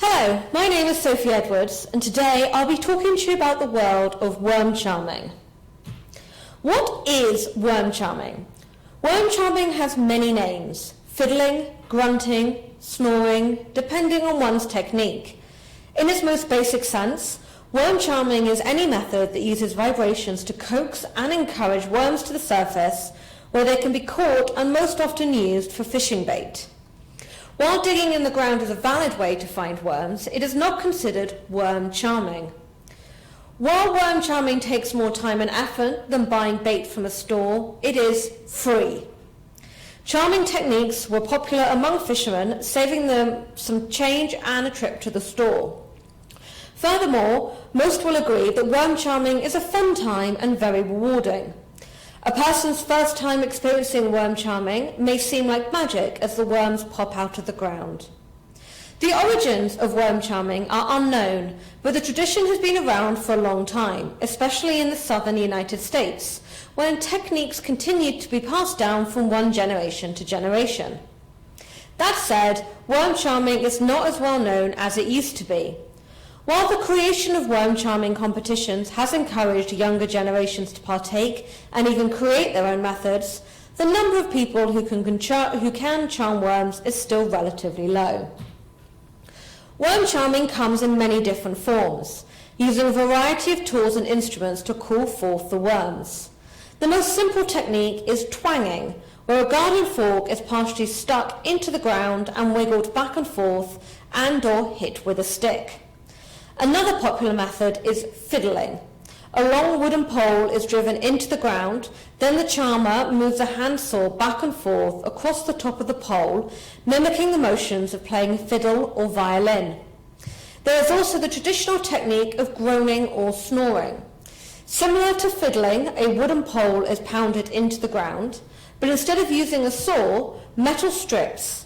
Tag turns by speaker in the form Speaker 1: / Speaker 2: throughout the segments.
Speaker 1: Hello, my name is Sophie Edwards, and today I'll be talking to you about the world of worm charming. What is worm charming? Worm charming has many names: fiddling, grunting, snoring, depending on one's technique. In its most basic sense, worm charming is any method that uses vibrations to coax and encourage worms to the surface, where they can be caught and most often used for fishing bait. While digging in the ground is a valid way to find worms, it is not considered worm charming. While worm charming takes more time and effort than buying bait from a store, it is free. Charming techniques were popular among fishermen, saving them some change and a trip to the store. Furthermore, most will agree that worm charming is a fun time and very rewarding. A person's first time experiencing worm charming may seem like magic as the worms pop out of the ground. The origins of worm charming are unknown, but the tradition has been around for a long time, especially in the southern United States, where techniques continued to be passed down from one generation to generation. That said, worm charming is not as well known as it used to be. While the creation of worm charming competitions has encouraged younger generations to partake and even create their own methods, the number of people who can charm worms is still relatively low. Worm charming comes in many different forms, using a variety of tools and instruments to call forth the worms. The most simple technique is twanging, where a garden fork is partially stuck into the ground and wiggled back and forth and/or hit with a stick. Another popular method is fiddling. A long wooden pole is driven into the ground, then the charmer moves a handsaw back and forth across the top of the pole, mimicking the motions of playing a fiddle or violin. There is also the traditional technique of groaning or snoring. Similar to fiddling, a wooden pole is pounded into the ground, but instead of using a saw, metal strips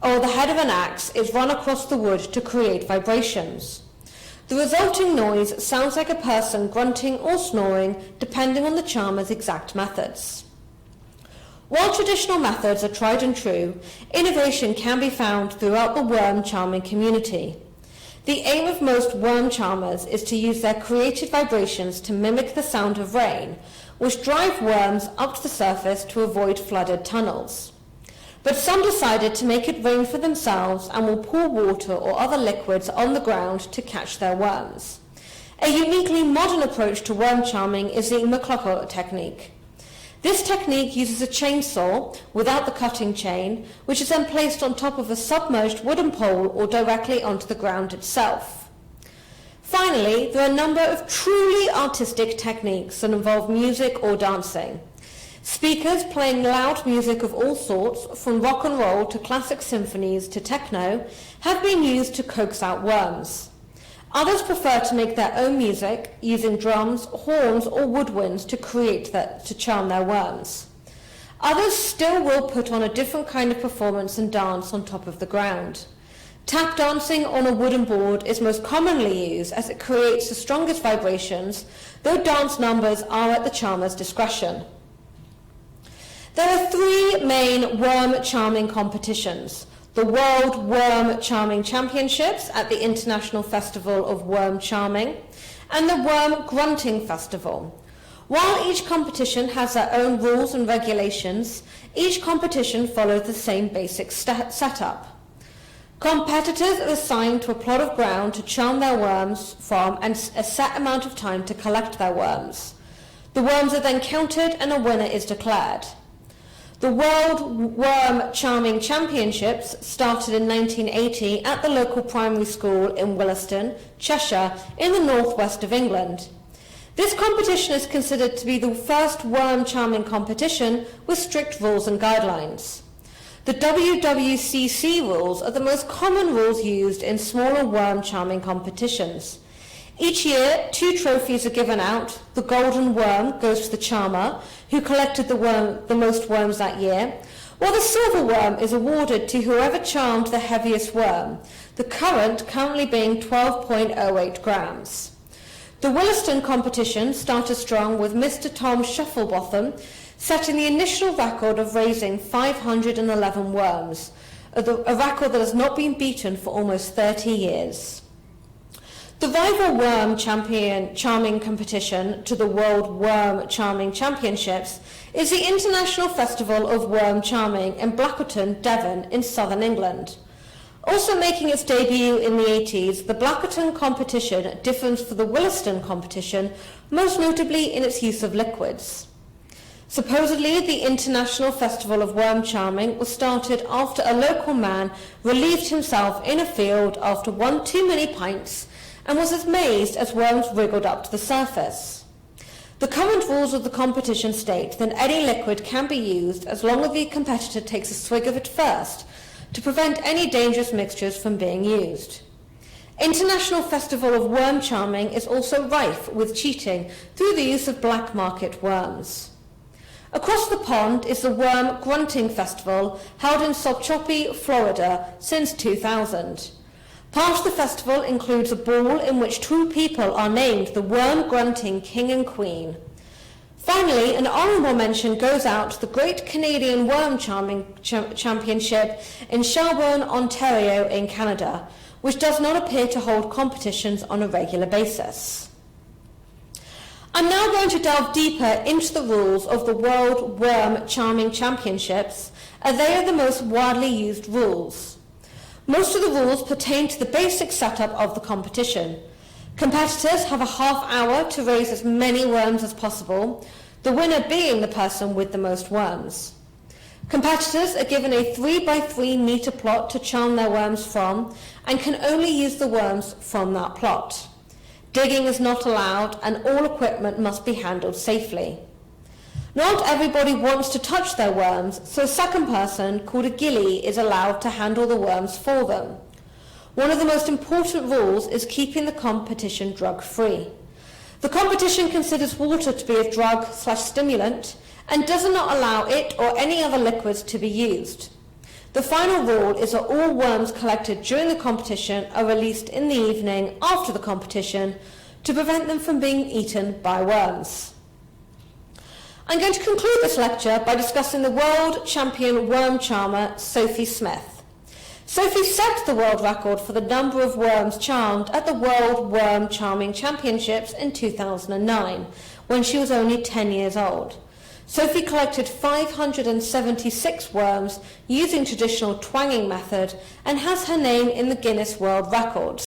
Speaker 1: or the head of an axe is run across the wood to create vibrations. The resulting noise sounds like a person grunting or snoring, depending on the charmer's exact methods. While traditional methods are tried and true, innovation can be found throughout the worm charming community. The aim of most worm charmers is to use their created vibrations to mimic the sound of rain, which drive worms up to the surface to avoid flooded tunnels. But some decided to make it rain for themselves and will pour water or other liquids on the ground to catch their worms. A uniquely modern approach to worm charming is the McClucker technique. This technique uses a chainsaw without the cutting chain, which is then placed on top of a submerged wooden pole or directly onto the ground itself. Finally, there are a number of truly artistic techniques that involve music or dancing. Speakers playing loud music of all sorts, from rock and roll to classic symphonies to techno, have been used to coax out worms. Others prefer to make their own music using drums, horns, or woodwinds to charm their worms. Others still will put on a different kind of performance and dance on top of the ground. Tap dancing on a wooden board is most commonly used as it creates the strongest vibrations, though dance numbers are at the charmer's discretion. There are three main worm charming competitions: the World Worm Charming Championships at the International Festival of Worm Charming and the Worm Grunting Festival. While each competition has their own rules and regulations, each competition follows the same basic setup. Competitors are assigned to a plot of ground to charm their worms from and a set amount of time to collect their worms. The worms are then counted and a winner is declared. The World Worm Charming Championships started in 1980 at the local primary school in Williston, Cheshire, in the northwest of England. This competition is considered to be the first worm charming competition with strict rules and guidelines. The WWCC rules are the most common rules used in smaller worm charming competitions. Each year, 2 trophies are given out. The golden worm goes to the charmer, who collected the most worms that year, while the silver worm is awarded to whoever charmed the heaviest worm, the currently being 12.08 grams. The Williston competition started strong with Mr. Tom Shufflebotham setting the initial record of raising 511 worms, a record that has not been beaten for almost 30 years. The rival worm charming competition to the World Worm Charming Championships is the International Festival of Worm Charming in Blackburn, Devon, in southern England. Also making its debut in the 80s, the Blackburn competition differs from the Williston competition, most notably in its use of liquids. Supposedly, the International Festival of Worm Charming was started after a local man relieved himself in a field after one too many pints and was amazed as worms wriggled up to the surface. The current rules of the competition state that any liquid can be used as long as the competitor takes a swig of it first, to prevent any dangerous mixtures from being used. International Festival of Worm Charming is also rife with cheating through the use of black market worms. Across the pond is the Worm Grunting Festival, held in Sopchoppy, Florida, since 2000. Part of the festival includes a ball in which two people are named the Worm Grunting King and Queen. Finally, an honourable mention goes out to the Great Canadian Worm Charming Championship in Shelburne, Ontario in Canada, which does not appear to hold competitions on a regular basis. I'm now going to delve deeper into the rules of the World Worm Charming Championships, as they are the most widely used rules. Most of the rules pertain to the basic setup of the competition. Competitors have a half hour to raise as many worms as possible, the winner being the person with the most worms. Competitors are given a 3x3 metre plot to charm their worms from and can only use the worms from that plot. Digging is not allowed and all equipment must be handled safely. Not everybody wants to touch their worms, so a second person, called a ghillie, is allowed to handle the worms for them. One of the most important rules is keeping the competition drug-free. The competition considers water to be a drug/stimulant and does not allow it or any other liquids to be used. The final rule is that all worms collected during the competition are released in the evening after the competition to prevent them from being eaten by worms. I'm going to conclude this lecture by discussing the world champion worm charmer, Sophie Smith. Sophie set the world record for the number of worms charmed at the World Worm Charming Championships in 2009, when she was only 10 years old. Sophie collected 576 worms using traditional twanging method and has her name in the Guinness World Records.